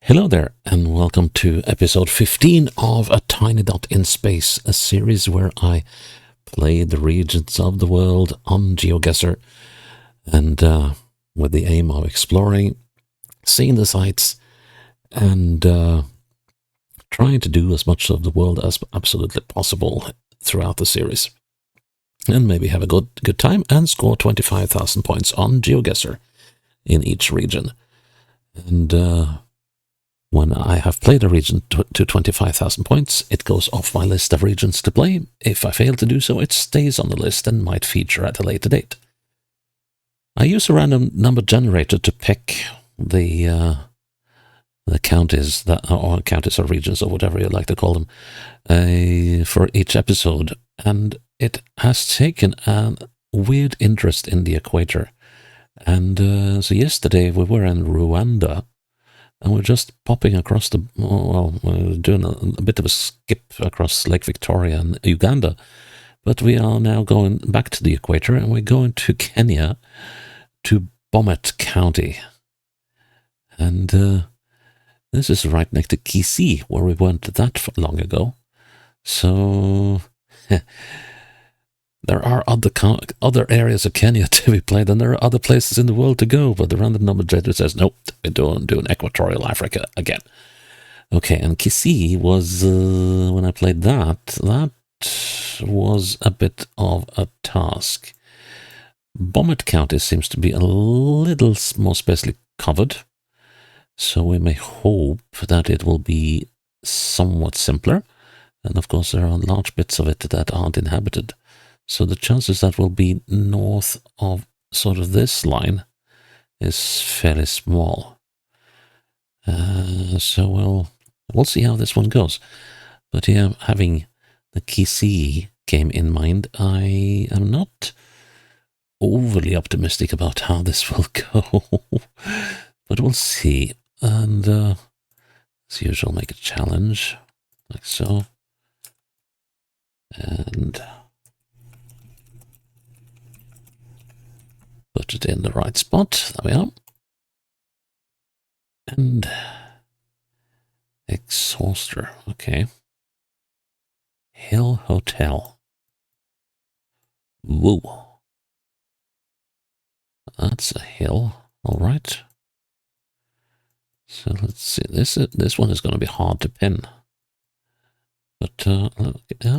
Hello there, and welcome to episode 15 of A Tiny Dot in Space, a series where I play the regions of the world on GeoGuessr, and with the aim of exploring, seeing the sights, and trying to do as much of the world as absolutely possible throughout the series. And maybe have a good time and score 25,000 points on GeoGuessr in each region. And when I have played a region to 25,000 points, it goes off my list of regions to play. If I fail to do so, it stays on the list and might feature at a later date. I use a random number generator to pick the counties, or counties or regions or whatever you like to call them, for each episode. And it has taken a weird interest in the equator. And so yesterday we were in Rwanda. And we're just popping across we're doing a bit of a skip across Lake Victoria and Uganda. But we are now going back to the equator, and we're going to Kenya, to Bomet County. And this is right next to Kisii, where we weren't that long ago. So there are other areas of Kenya to be played, and there are other places in the world to go, but the random number generator says, nope, we're doing Equatorial Africa again. Okay, and Kisii was, when I played that was a bit of a task. Bomet County seems to be a little more sparsely covered, so we may hope that it will be somewhat simpler. And of course, there are large bits of it that aren't inhabited. So the chances that will be north of sort of this line is fairly small. So we'll see how this one goes. But yeah, having the Kisii game in mind, I am not overly optimistic about how this will go. But we'll see. And as usual, make a challenge like so. And put it in the right spot. There we are. And exhauster. Okay. Hill Hotel. Woo. That's a hill. All right. So let's see. This one is going to be hard to pin. But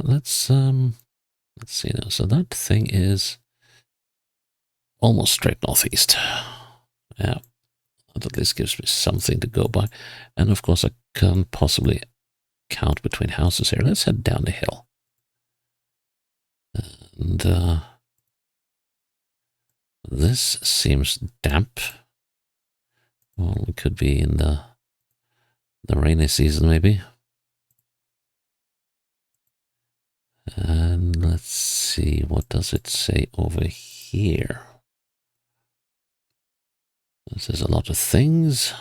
let's see now. So that thing is almost straight northeast. Yeah. That at least gives me something to go by. And of course I can't possibly count between houses here. Let's head down the hill. And this seems damp. Well, it could be in the rainy season maybe. And let's see, what does it say over here? It says a lot of things.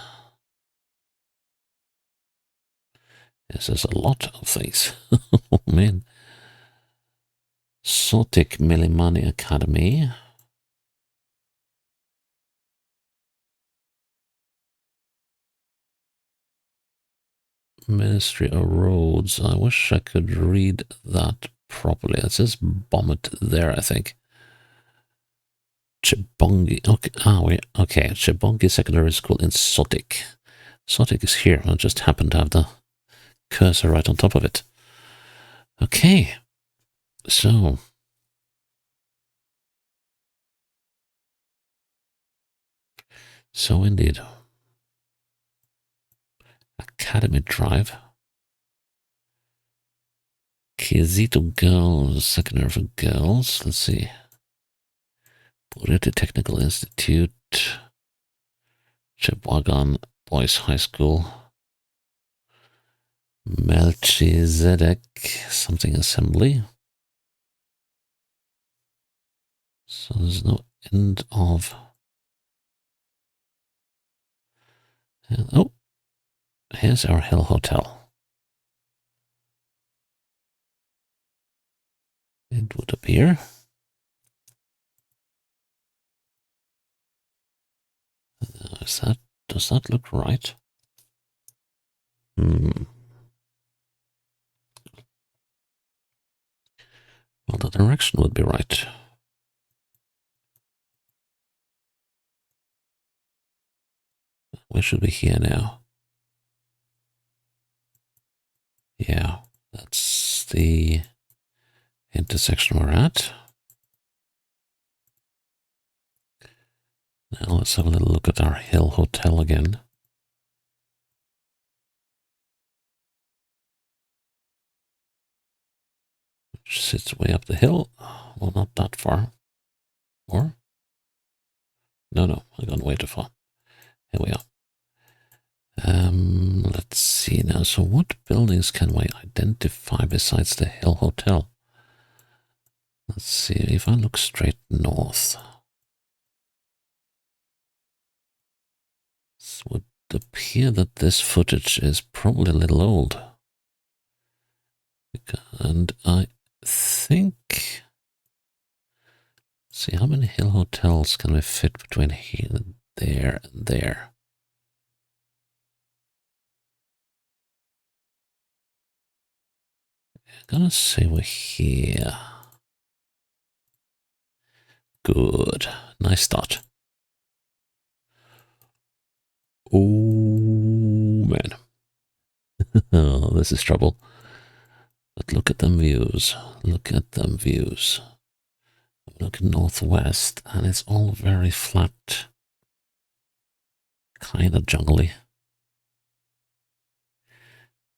It says a lot of things. Oh man. Sotik Milimani Academy. Ministry of Roads. I wish I could read that properly. It says Bomet there, I think. Chibongi. Okay, okay. Chibongi Secondary School in Sotik. Sotik is here. I just happen to have the cursor right on top of it. Okay. So. So indeed. Academy Drive. Kizito Girls, Secondary for Girls. Let's see. Bureti Technical Institute. Chebwagan Boys High School. Melchizedek something assembly. So there's no end of. Oh, here's our Hill Hotel. It would appear. Does that look right? Hmm. Well, the direction would be right. Where should we hear now? Yeah, that's the intersection we're at. Now let's have a little look at our hill hotel again. Which sits way up the hill. Well, not that far. Or? No, I've gone way too far. Here we are. Let's see now. So what buildings can we identify besides the Hill Hotel? Let's see. If I look straight north, it would appear that this footage is probably a little old. And I think... See, how many hill hotels can we fit between here and there and there? I'm gonna say we're here. Good. Nice start. Oh, man. Oh, this is trouble. But look at them views. Look at them views. Look northwest, and it's all very flat. Kind of jungly.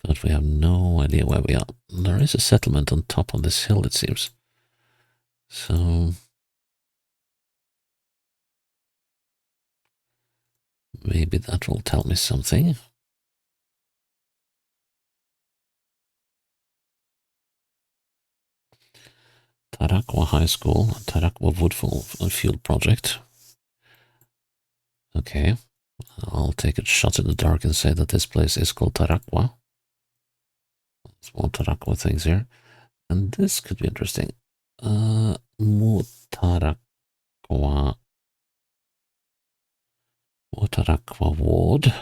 But we have no idea where we are. There is a settlement on top of this hill, it seems. So... maybe that will tell me something. Taraqua High School, Taraqua Woodfield Project. Okay, I'll take a shot in the dark and say that this place is called Taraqua. There's more Taraqua things here. And this could be interesting. Mutaraqua Ward.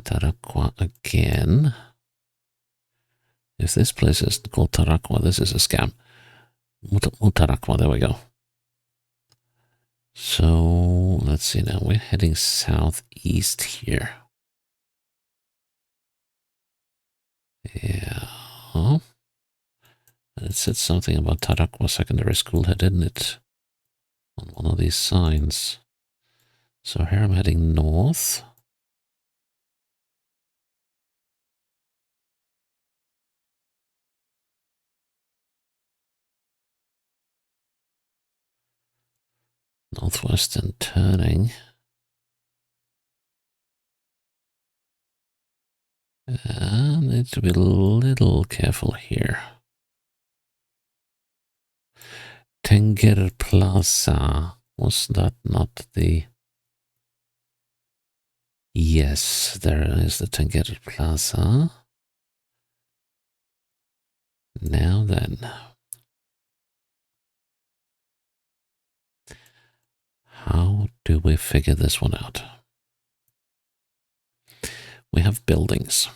Taraqua again. If this place is called Taraqua, this is a scam. Mutaraqua, there we go. So, let's see now. We're heading southeast here. Yeah. It said something about Taraqua Secondary School here, didn't it? On one of these signs. So here I'm heading north. Northwest and turning. I need to be a little careful here. Tenger Plaza. Was that not the... Yes, there is the Tenger Plaza. Now then. How do we figure this one out? We have buildings.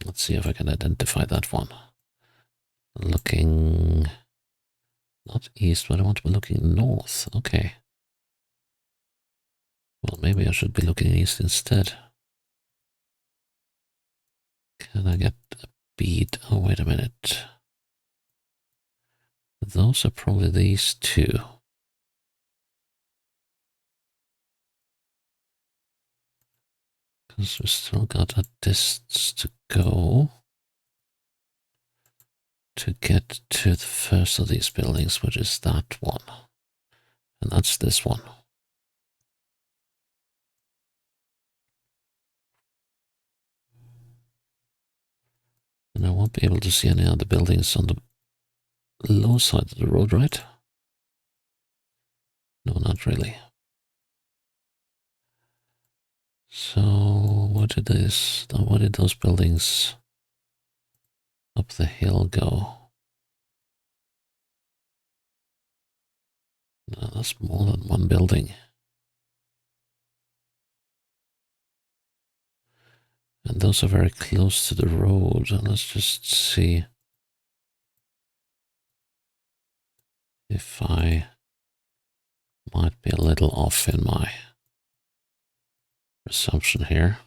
Let's see if I can identify that one. Looking not east, but I want to be looking north. Okay. Well, maybe I should be looking east instead. Can I get a bead? Oh, wait a minute. Those are probably these two. Because we still got a distance to go to get to the first of these buildings, which is that one. And that's this one. And I won't be able to see any other buildings on the low side of the road, right? No, not really. So, where did those buildings up the hill go? No, that's more than one building. And those are very close to the road. And let's just see if I might be a little off in my assumption here.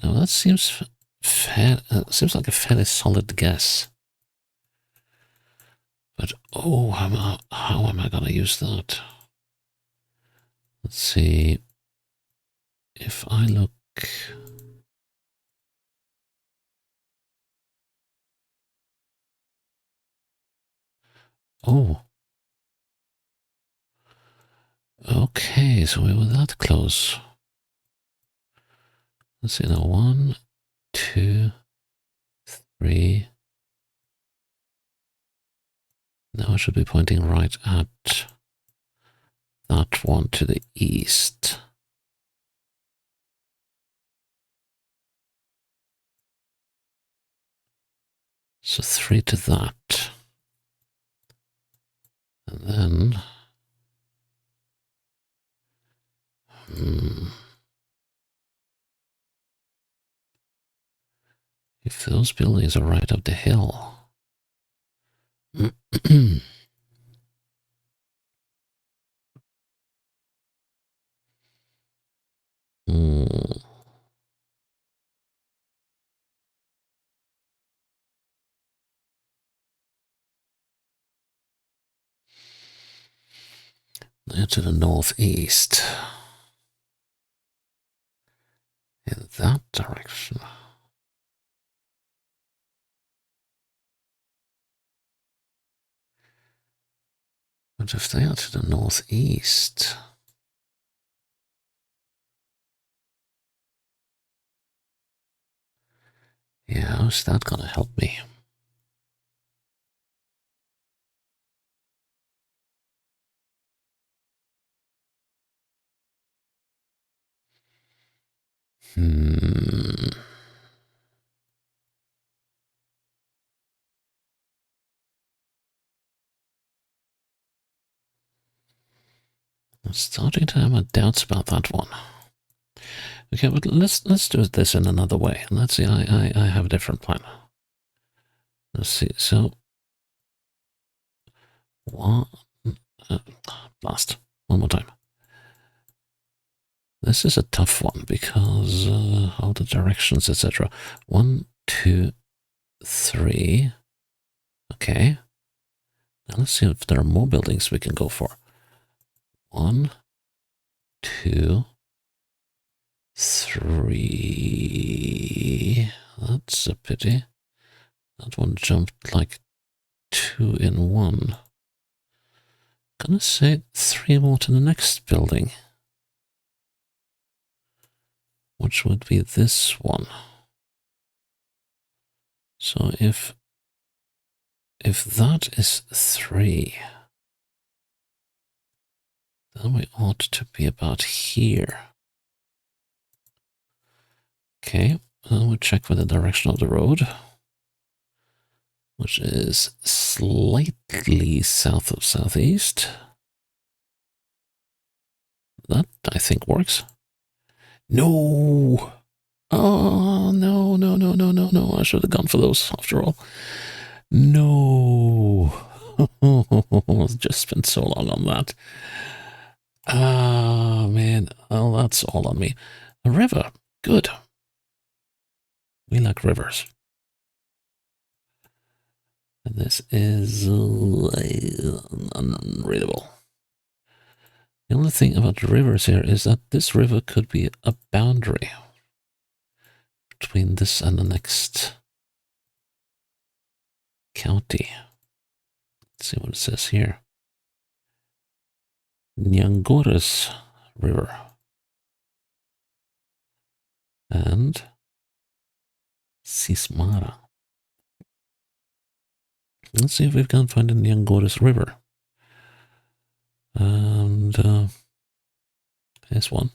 No, that seems seems like a fairly solid guess. But oh, how am I going to use that? Let's see. If I look. Oh. Okay, so we were that close. Let's see now. 1, 2, 3. Now I should be pointing right at that one to the east. So 3 to that. And then... if those buildings are right up the hill... They're to the northeast. In that direction. But if they are to the northeast... yeah, how's that gonna help me? I'm starting to have my doubts about that one. Okay, but let's do this in another way. Let's see, I have a different plan. Let's see, so... one... blast. One more time. This is a tough one because of the directions, etc. 1, 2, 3. Okay. Now let's see if there are more buildings we can go for. 1, 2, 3. That's a pity. That one jumped like 2 in 1. Gonna say 3 more to the next building. Which would be this one. So if that is 3, then we ought to be about here. Okay, then we'll check with the direction of the road, which is slightly south of southeast. That, I think, works. No! Oh, no, no, no, no, no, no. I should have gone for those after all. No! I've just spent so long on that. Ah, man. Well, that's all on me. A river. Good. We like rivers. And this is unreadable. The only thing about rivers here is that this river could be a boundary between this and the next county. Let's see what it says here. Nyangores River. And Sismara. Let's see if we can find the Nyangores River. And here's one.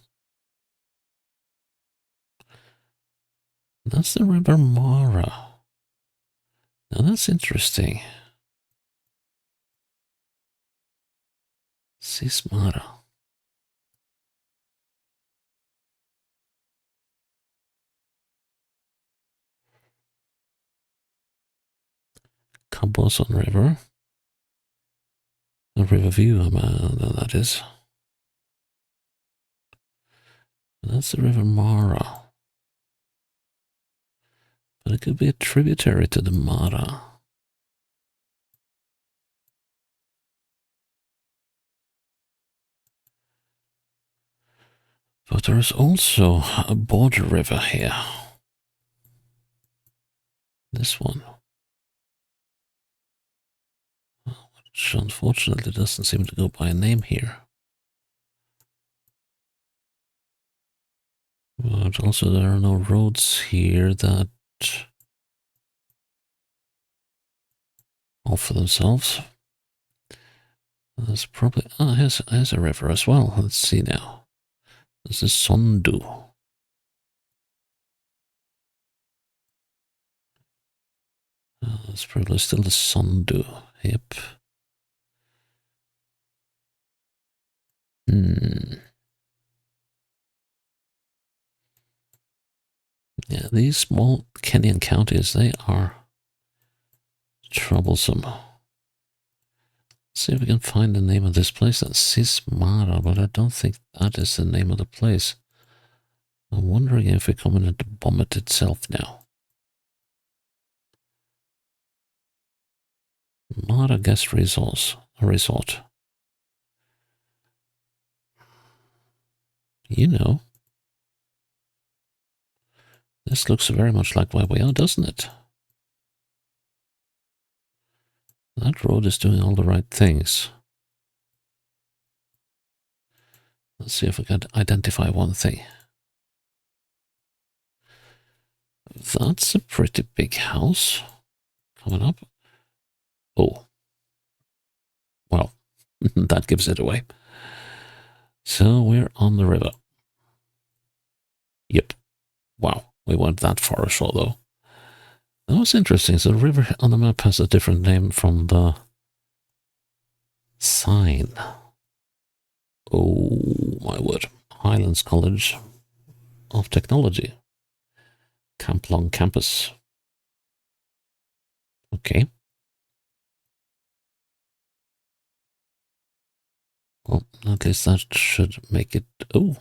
That's the River Mara. Now that's interesting. Sismara. Caboson River. A river view, that is. That's the River Mara. But it could be a tributary to the Mara. But there is also a border river here. This one. Which unfortunately doesn't seem to go by a name here. But also there are no roads here that offer themselves. There's probably... Ah, here's a river as well. Let's see now. This is Sondu. It's probably still the Sondu. Yep. Yeah, these small Kenyan counties, they are troublesome. Let's see if we can find the name of this place. That's Sismara, but I don't think that is the name of the place. I'm wondering if we're coming into Bomet itself now. Mara Guest Resort. You know, this looks very much like where we are, doesn't it? That road is doing all the right things. Let's see if we can identify one thing. That's a pretty big house coming up. Oh, well, that gives it away. So we're on the river. Yep. Wow, we weren't that far ashore though. That was interesting. So the river on the map has a different name from the sign. Oh my word. Highlands College of Technology. Camplong campus. Okay. Well, at least that should make it... Oh.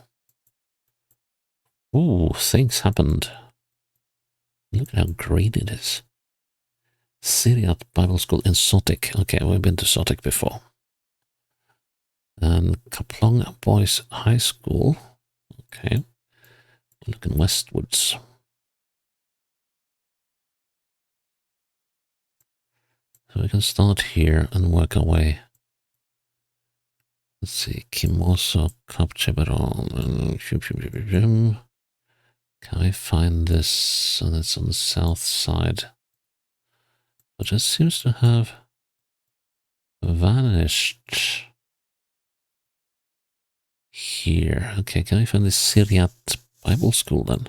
Oh, things happened. Look at how great it is. Syriac Bible School in Sotik. Okay, we've been to Sotik before. And Kaplong Boys High School. Okay. Looking westwards. So we can start here and work our way. Let's see. Kimoso Kapcheberon. Can I find this? So that's on the south side. But it seems to have vanished here. Okay, can I find this Syriac Bible School then?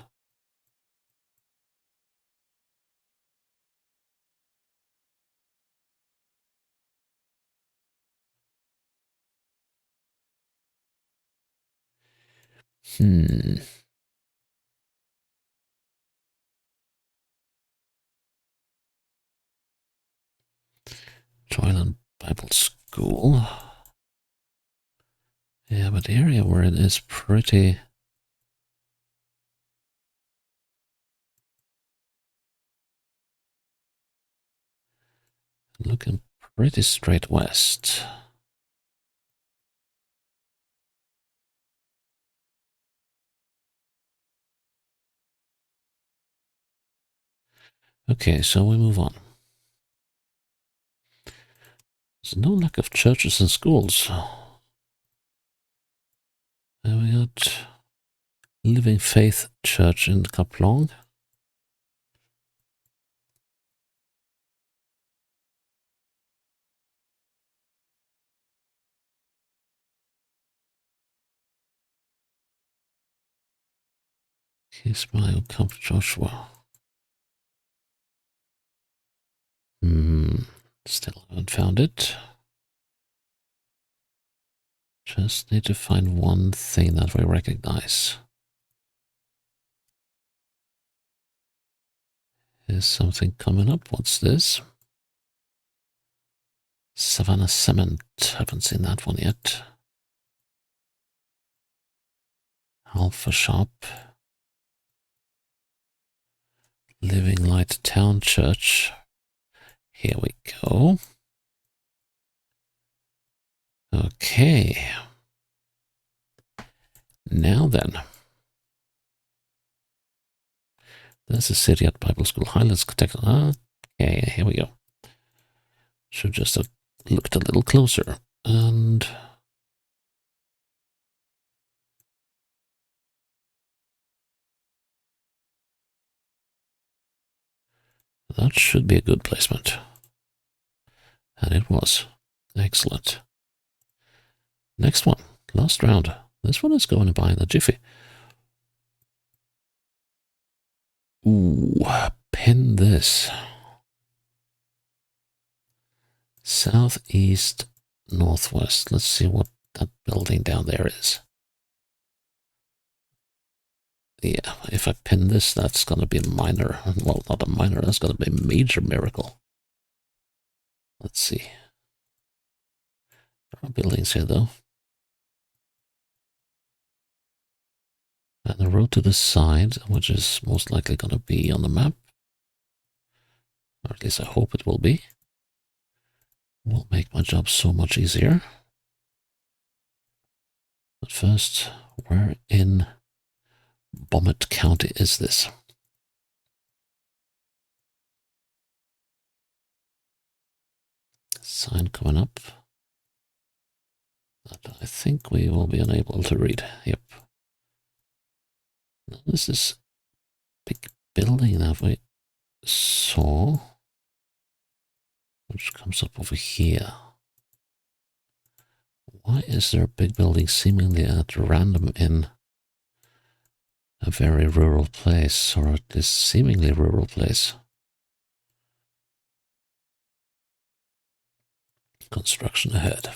Dryland Bible School. Yeah, but the area where it is pretty... looking pretty straight west. Okay, so we move on. There's no lack of churches and schools. And we got Living Faith Church in Kaplong. Ismail Camp Joshua. Still haven't found it. Just need to find one thing that we recognize. Is something coming up? What's this? Savannah Cement. Haven't seen that one yet. Alpha Shop. Living Light Town Church. Here we go. Okay. Now then. There's a city at Bible School. Highlands Protect. Okay, here we go. Should just have looked a little closer. And that should be a good placement. And it was. Excellent. Next one. Last round. This one is going by in a jiffy. Ooh, pin this. Southeast, northwest. Let's see what that building down there is. Yeah, if I pin this, that's going to be a minor. Well, not a minor, that's going to be a major miracle. Let's see. There are buildings here, though. And the road to the side, which is most likely going to be on the map. Or at least I hope it will be. Will make my job so much easier. But first, where in Bomet County is this? Sign coming up. That I think we will be unable to read. Yep. Now, this is a big building that we saw, which comes up over here. Why is there a big building seemingly at random in a very rural place, or at least seemingly rural place? Construction ahead.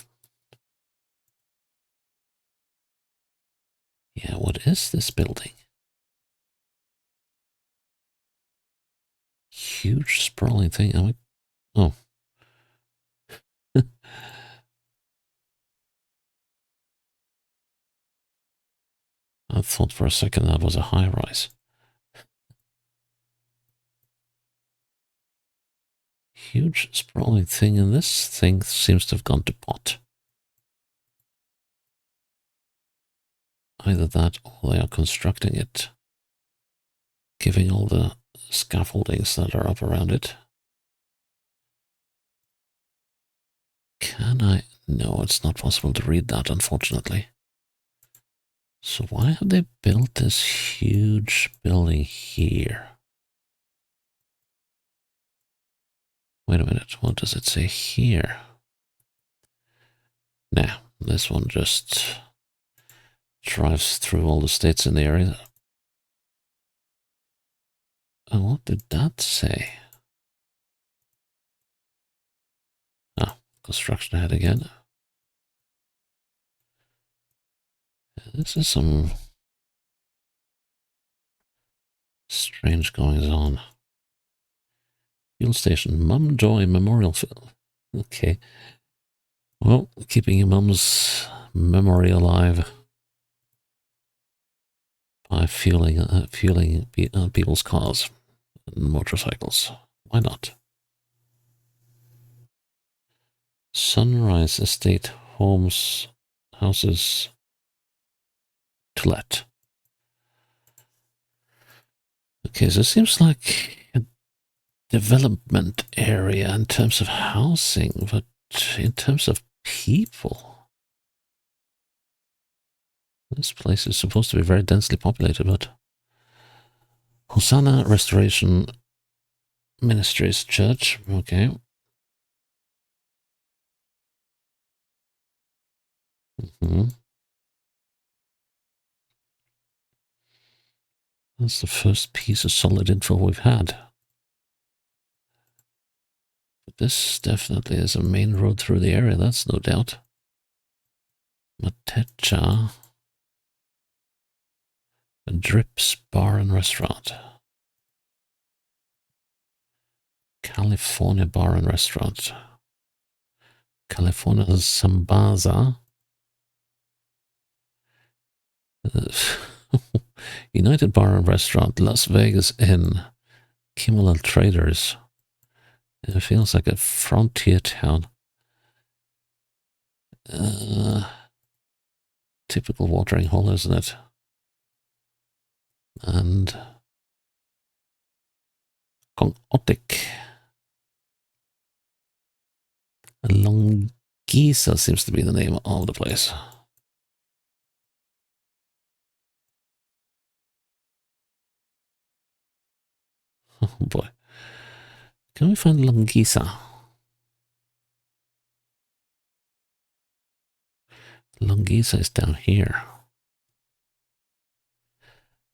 Yeah, what is this building? Huge sprawling thing. Oh. I thought for a second that was a high-rise. Huge sprawling thing, and this thing seems to have gone to pot. Either that or they are constructing it, giving all the scaffoldings that are up around it. Can I? No, it's not possible to read that, unfortunately. So why have they built this huge building here? Wait a minute, what does it say here? Nah, this one just drives through all the states in the area. And what did that say? Ah, construction ahead again. This is some strange goings on. Fuel station, Mum Joy Memorial Field. Okay. Well, keeping your mum's memory alive by fueling people's cars and motorcycles. Why not? Sunrise Estate houses to let. Okay, so it seems like a development area in terms of housing, but in terms of people, this place is supposed to be very densely populated, but Hosanna Restoration Ministries Church, okay. That's the first piece of solid info we've had. But this definitely is a main road through the area, that's no doubt. Matecha. Drips Bar and Restaurant. California Bar and Restaurant. California Sambaza. United Bar and Restaurant. Las Vegas Inn. Kimmel Traders. It feels like a frontier town. Typical watering hole, isn't it? And Kongotik. Longisa seems to be the name of the place. Oh boy. Can we find Longisa? Longisa is down here.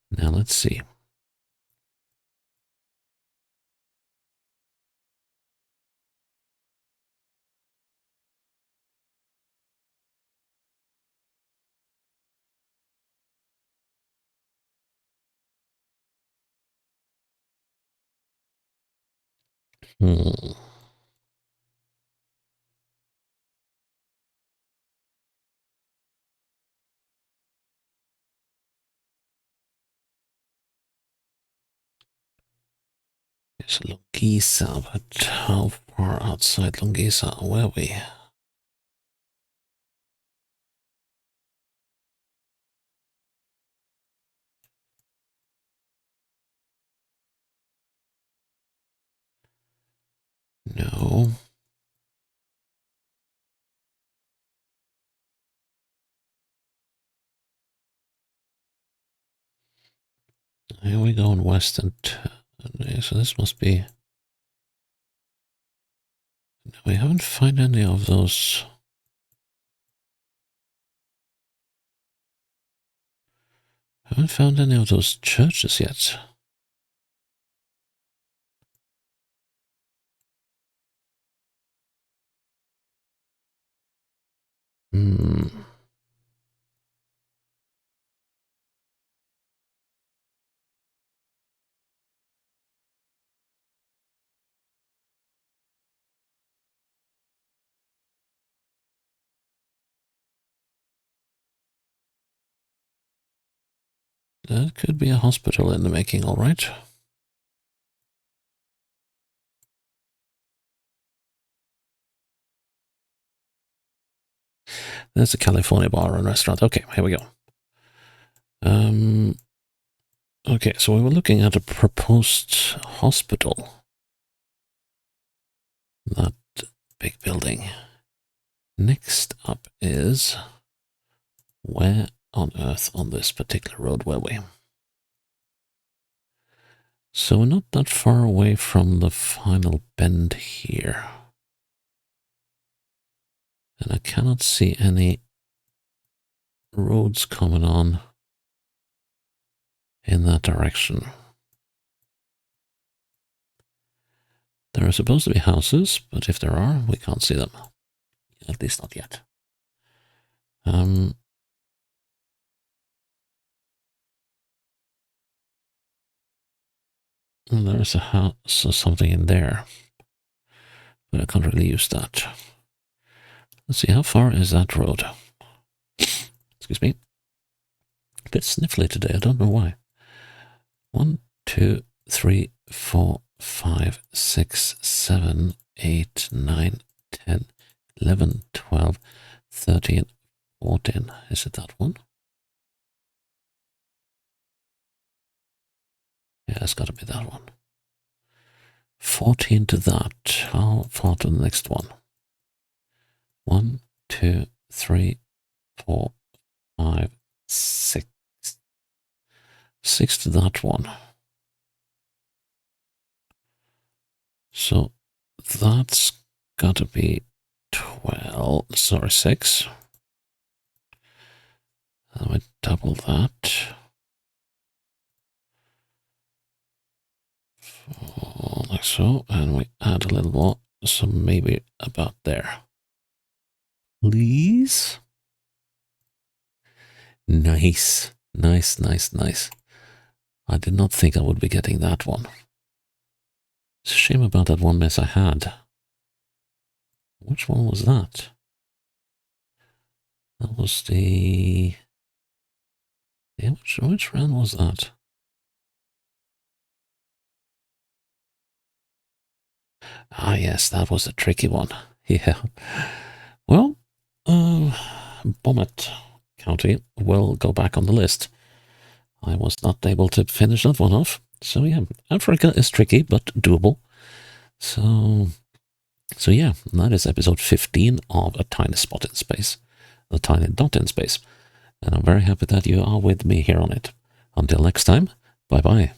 Now let's see. Hmm. It's Longisa, but how far outside Longisa were we? No. Here we go in west and so this must be. No, we haven't found any of those. Haven't found any of those churches yet. Hmm. That could be a hospital in the making, all right. There's a California bar and restaurant. Okay, here we go. Okay, so we were looking at a proposed hospital. That big building. Next up is, where on earth on this particular road were we? So we're not that far away from the final bend here. And I cannot see any roads coming on in that direction. There are supposed to be houses, but if there are, we can't see them. At least not yet. There's a house or something in there, but I can't really use that. Let's see, how far is that road? Excuse me. A bit sniffly today, I don't know why. 1, 2, 3, 4, 5, 6, 7, 8, 9, 10, 11, 12, 13, 14. Is it that one? Yeah, it's got to be that one. 14 to that. How far to the next one? 1, 2, 3, 4, 5, 6. 6 to that one. So that's got to be 12. Sorry, 6. And we double that. Like so, and we add a little more, so maybe about there. Please? Nice. Nice, nice, nice. I did not think I would be getting that one. It's a shame about that one miss I had. Which one was that? That was the... Yeah, which round was that? Ah, yes, that was a tricky one. Yeah. Well, Bomet County will go back on the list. I was not able to finish that one off. So yeah, Africa is tricky, but doable. So yeah, that is episode 15 of A Tiny Spot in Space. A Tiny Dot in Space. And I'm very happy that you are with me here on it. Until next time, bye-bye.